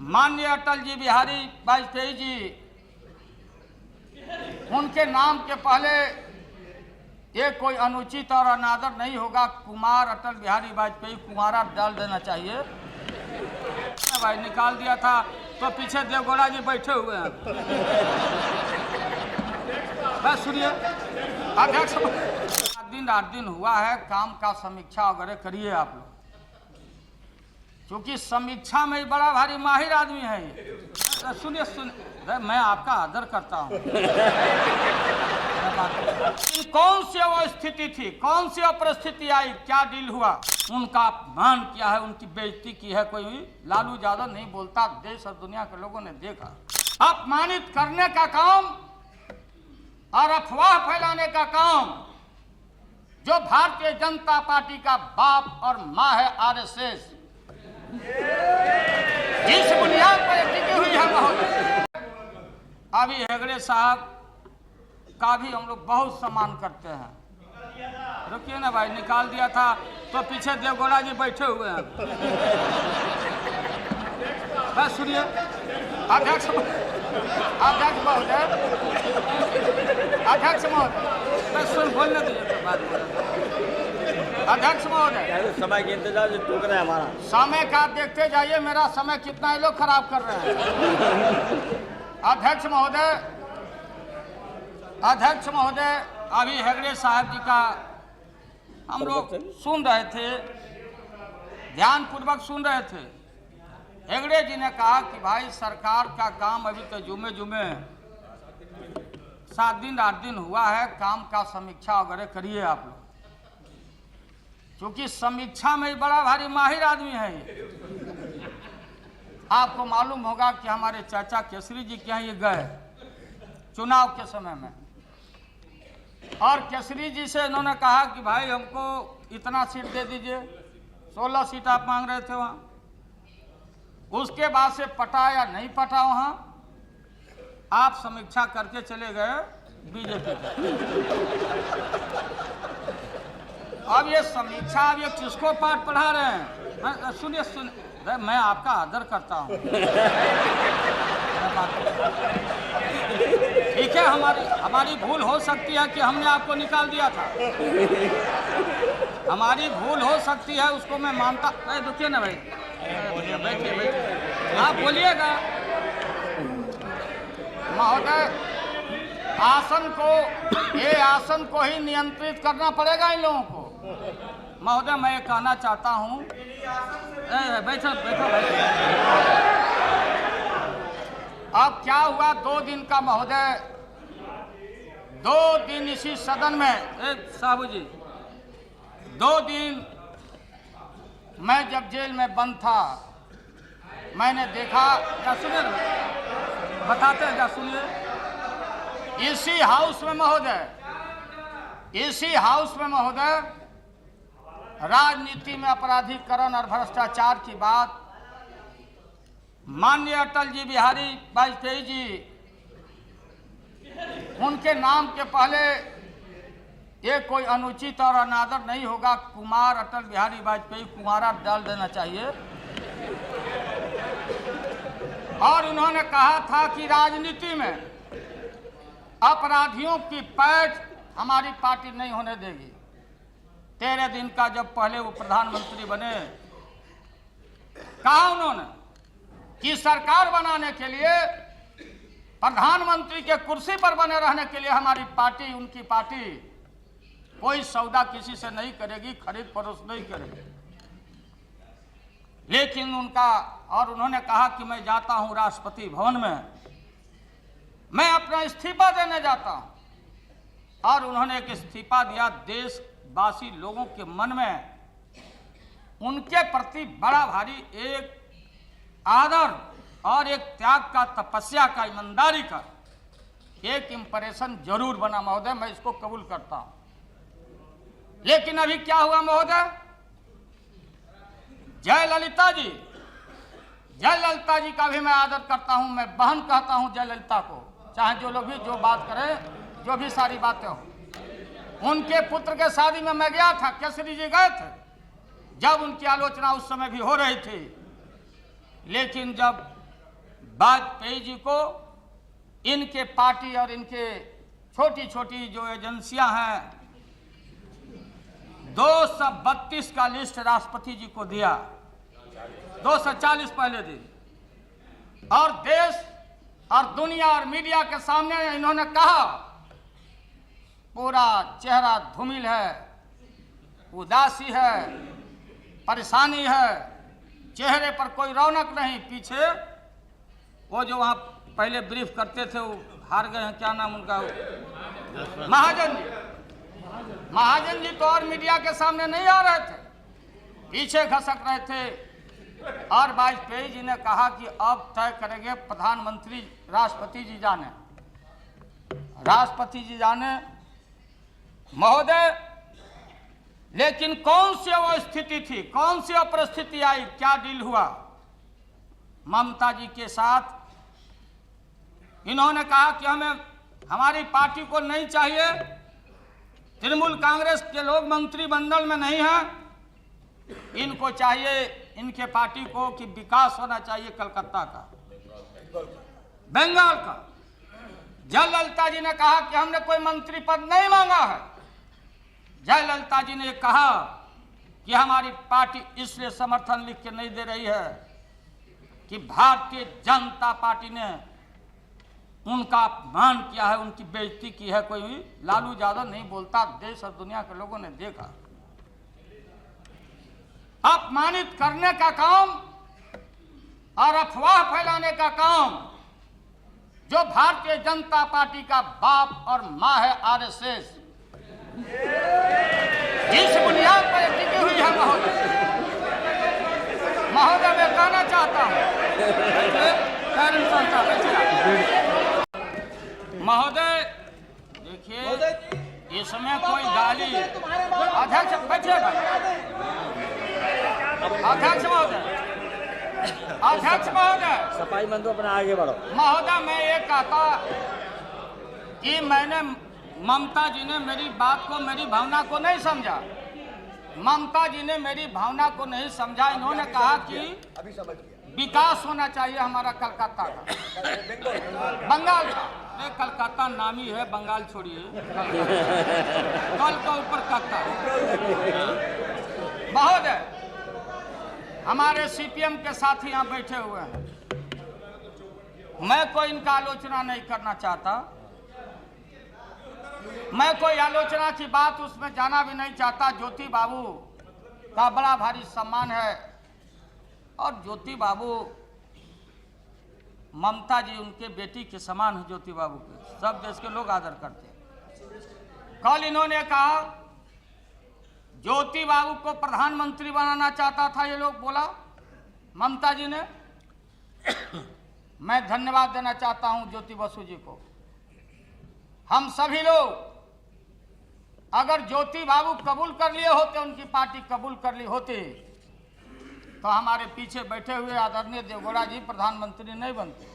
माननीय अटल जी बिहारी वाजपेयी जी, उनके नाम के पहले ये कोई अनुचित और अनादर नहीं होगा। कुमार अटल बिहारी वाजपेयी कुमारा डाल देना चाहिए। भाई निकाल दिया था तो पीछे देवगौड़ा जी बैठे हुए हैं। बस सुनिए अध्यक्ष, 8 दिन हुआ है, काम का समीक्षा वगैरह करिए आप लोग, क्योंकि समीक्षा में बड़ा भारी माहिर आदमी है ये। सुनिए मैं आपका आदर करता हूँ। कौन सी वो स्थिति थी, कौन सी परिस्थिति आई, क्या डील हुआ, उनका अपमान किया है, उनकी बेइज्जती की है। कोई लालू यादव नहीं बोलता, देश और दुनिया के लोगों ने देखा। अपमानित करने का काम और अफवाह फैलाने का काम जो भारतीय जनता पार्टी का बाप और माँ है आरएसएस, जिस बुनियाद पर टिकी हुई है महोदय। अभी हेगड़े साहब का भी हम लोग बहुत सम्मान करते हैं। रुकिए ना भाई, निकाल दिया था तो पीछे देवगौड़ा जी बैठे हुए हैं। बस सुनिए अध्यक्ष महोदय, बस सुन बोलने दीजिए बात। अध्यक्ष महोदय, समय के इंतजार से टूक रहा है हमारा समय का देखते जाइए, मेरा समय कितना ये लोग खराब कर रहे हैं। अध्यक्ष महोदय, अभी हेगड़े साहब जी का हम लोग सुन रहे थे, ध्यान पूर्वक सुन रहे थे। हेगड़े जी ने कहा कि भाई सरकार का काम अभी तो जुमे 7 दिन हुआ है, काम का समीक्षा वगैरह करिए आप लोग, क्योंकि समीक्षा में बड़ा भारी माहिर आदमी है ये। आपको मालूम होगा कि हमारे चाचा केसरी जी के यहाँ ये गए चुनाव के समय में, और केसरी जी से इन्होंने कहा कि भाई हमको इतना सीट दे दीजिए, 16 सीट आप मांग रहे थे वहाँ। उसके बाद से पटा या नहीं पटा वहाँ, आप समीक्षा करके चले गए बीजेपी के। अब ये समीक्षा, अब ये किसको पाठ पढ़ा रहे हैं? सुनिए मैं आपका आदर करता हूँ। ठीक है, हमारी भूल हो सकती है कि हमने आपको निकाल दिया था, हमारी भूल हो सकती है, उसको मैं मानता। रुकिए ना भाई, बैठिए आप बोलिएगा। महोदय, आसन को ही नियंत्रित करना पड़ेगा इन लोगों को। महोदय, मैं ये कहना चाहता हूँ, बैठो। अब क्या हुआ, 2 दिन का महोदय, 2 दिन इसी सदन में, साहू जी 2 दिन मैं जब जेल में बंद था, मैंने देखा, क्या सुनिए बताते हैं, क्या सुनिए। इसी हाउस में महोदय राजनीति में अपराधीकरण और भ्रष्टाचार की बात माननीय अटल जी बिहारी वाजपेयी जी, उनके नाम के पहले ये कोई अनुचित और अनादर नहीं होगा। कुमार अटल बिहारी वाजपेयी कुमारा डाल देना चाहिए। और उन्होंने कहा था कि राजनीति में अपराधियों की पैठ हमारी पार्टी नहीं होने देगी। 13 दिन का जब पहले वो प्रधानमंत्री बने, कहा उन्होंने कि सरकार बनाने के लिए, प्रधानमंत्री के कुर्सी पर बने रहने के लिए हमारी पार्टी, उनकी पार्टी कोई सौदा किसी से नहीं करेगी, खरीद फरोख्त नहीं करेगी। लेकिन उन्होंने कहा कि मैं जाता हूं राष्ट्रपति भवन में, मैं अपना इस्तीफा देने जाता हूं। और उन्होंने एक इस्तीफा दिया। देशवासी लोगों के मन में उनके प्रति बड़ा भारी एक आदर और एक त्याग का, तपस्या का, ईमानदारी का एक इंप्रेशन जरूर बना महोदय, मैं इसको कबूल करता हूं। लेकिन अभी क्या हुआ महोदय, जयललिता जी का भी मैं आदर करता हूं, मैं बहन कहता हूं जयललिता को, चाहे जो लोग भी जो बात करें, जो भी सारी बातें हो। उनके पुत्र के शादी में मैं गया था, केसरी जी गए थे, जब उनकी आलोचना उस समय भी हो रही थी। लेकिन जब वाजपेयी जी को इनके पार्टी और इनके छोटी छोटी जो एजेंसियां हैं 232 का लिस्ट राष्ट्रपति जी को दिया, 240 पहले दिन, और देश और दुनिया और मीडिया के सामने इन्होंने कहा पूरा चेहरा धूमिल है, उदासी है, परेशानी है, चेहरे पर कोई रौनक नहीं। पीछे वो जो वहाँ पहले ब्रीफ करते थे वो हार गए हैं, क्या नाम उनका, महाजन जी। महाजन जी तो और मीडिया के सामने नहीं आ रहे थे, पीछे खसक रहे थे। और वाजपेयी जी ने कहा कि अब तय करेंगे प्रधानमंत्री, राष्ट्रपति जी जाने, राष्ट्रपति जी जाने महोदय। लेकिन कौन सी वो स्थिति थी, कौन सी वो परिस्थिति आई, क्या डील हुआ ममता जी के साथ? इन्होंने कहा कि हमें, हमारी पार्टी को नहीं चाहिए, तृणमूल कांग्रेस के लोग मंत्रिमंडल में नहीं हैं, इनको चाहिए, इनके पार्टी को कि विकास होना चाहिए कलकत्ता का, बंगाल का। जयललिता जी ने कहा कि हमने कोई मंत्री पद नहीं मांगा है। जयललिता जी ने कहा कि हमारी पार्टी इसलिए समर्थन लिख के नहीं दे रही है कि भारतीय जनता पार्टी ने उनका अपमान किया है, उनकी बेइज्जती की है। कोई लालू यादव नहीं बोलता, देश और दुनिया के लोगों ने देखा। अपमानित करने का काम और अफवाह फैलाने का काम जो भारतीय जनता पार्टी का बाप और मां है आरएसएस, जिस बुनियाद पर टिकी हुई है महोदय मैं कहना चाहता हूं महोदय, देखिए इसमें कोई गाली, अध्यक्ष बचिएगा, अध्यक्ष महोदय, अध्यक्ष महोदय, सफाई बंदो अपना आगे बढ़ो। महोदय मैं ये कहता कि मैंने, ममता जी ने मेरी बात को, मेरी भावना को नहीं समझा, ममता जी ने मेरी भावना को नहीं समझा। इन्होंने कहा कि विकास होना चाहिए हमारा कलकत्ता का, बंगाल का। अरे कलकत्ता नामी है, बंगाल छोड़िए, कल का ऊपर कत्ता। महोदय हमारे सीपीएम के साथी यहाँ बैठे हुए हैं, मैं कोई इनका आलोचना नहीं करना चाहता, मैं कोई आलोचना की बात उसमें जाना भी नहीं चाहता। ज्योति बाबू का बड़ा भारी सम्मान है और ज्योति बाबू, ममता जी उनके बेटी के समान है, ज्योति बाबू के सब देश के लोग आदर करते हैं। कल इन्होंने कहा ज्योति बाबू को प्रधानमंत्री बनाना चाहता था, ये लोग बोला ममता जी ने। मैं धन्यवाद देना चाहता हूं ज्योति बसु जी को। हम सभी लोग अगर ज्योति बाबू कबूल कर लिए होते, उनकी पार्टी कबूल कर ली होती, तो हमारे पीछे बैठे हुए आदरणीय देवगौड़ा जी प्रधानमंत्री नहीं बनते।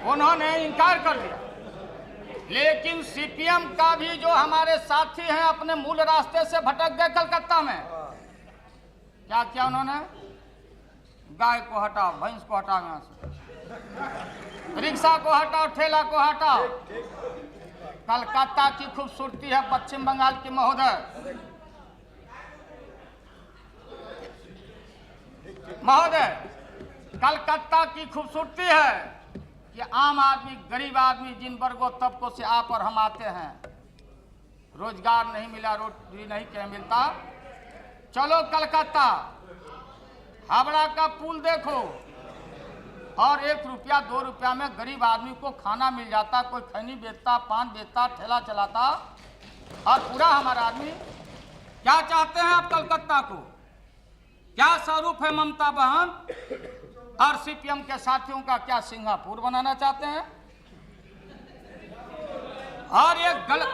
उन्होंने इनकार कर दिया। लेकिन सीपीएम का भी जो हमारे साथी हैं अपने मूल रास्ते से भटक गए कलकत्ता में। क्या किया उन्होंने? गाय को हटाओ, भैंस को हटाओ, यहाँ से रिक्शा को हटाओ, ठेला को हटाओ। कलकत्ता की खूबसूरती है पश्चिम बंगाल की महोदय। महोदय कलकत्ता की खूबसूरती है कि आम आदमी, गरीब आदमी, जिन वर्गों तबकों से आप और हम आते हैं, रोजगार नहीं मिला, रोटी नहीं क्या मिलता, चलो कलकत्ता, हावड़ा का पुल देखो और 1 रुपया 2 रुपया में गरीब आदमी को खाना मिल जाता, कोई खैनी बेचता, पान बेचता, ठेला चलाता। और पूरा हमारा आदमी, क्या चाहते हैं आप कलकत्ता को? क्या स्वरूप है ममता बहन और सीपीएम के साथियों का? क्या सिंगापुर बनाना चाहते हैं? और ये गलत,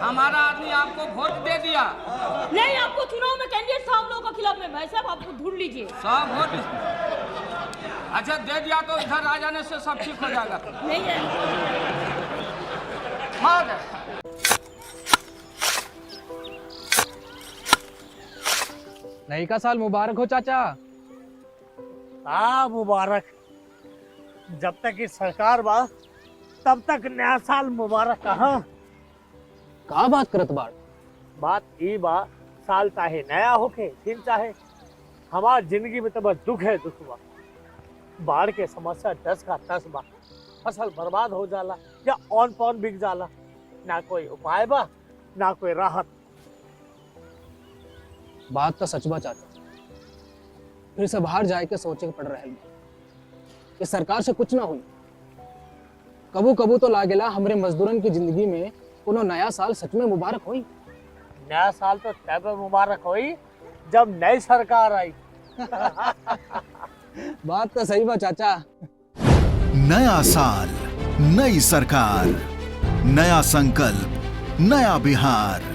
हमारा आदमी आपको वोट दे दिया नहीं, आपको चुनाव में कैंडिडेट साहब लोगों के खिलाफ में भाई साहब आपको ढूंढ लीजिए सब वोट। अच्छा दे दिया तो इधर आ जाने से सब ठीक हो जाएगा। नहीं है नई का साल मुबारक हो चाचा। मुबारक। जब तक इस सरकार बा तब तक नया साल मुबारक कहाँ। का बात करत बाड़? बात ई बा, साल चाहे नया होके फिर चाहे हमार जिंदगी में तो बस दुख है, दुख बा। बाढ़ के समस्या 10 का 10 बा। फसल बर्बाद हो जाला या ऑन पॉन बिक जाला, ना कोई उपाय बा ना कोई राहत। बात तो सच बा चाचा। फिर से बाहर जाए के सोचे के पड़ रहा है कि सरकार से कुछ ना हुई। कबू कबू तो लागेला हमरे मजदूरन की जिंदगी में कोनो नया साल सच में मुबारक हुई। नया साल तो तब मुबारक हुई जब नई सरकार आई। बात तो सही बा चाचा। नया साल, नई सरकार, नया संकल्प, नया बिहार।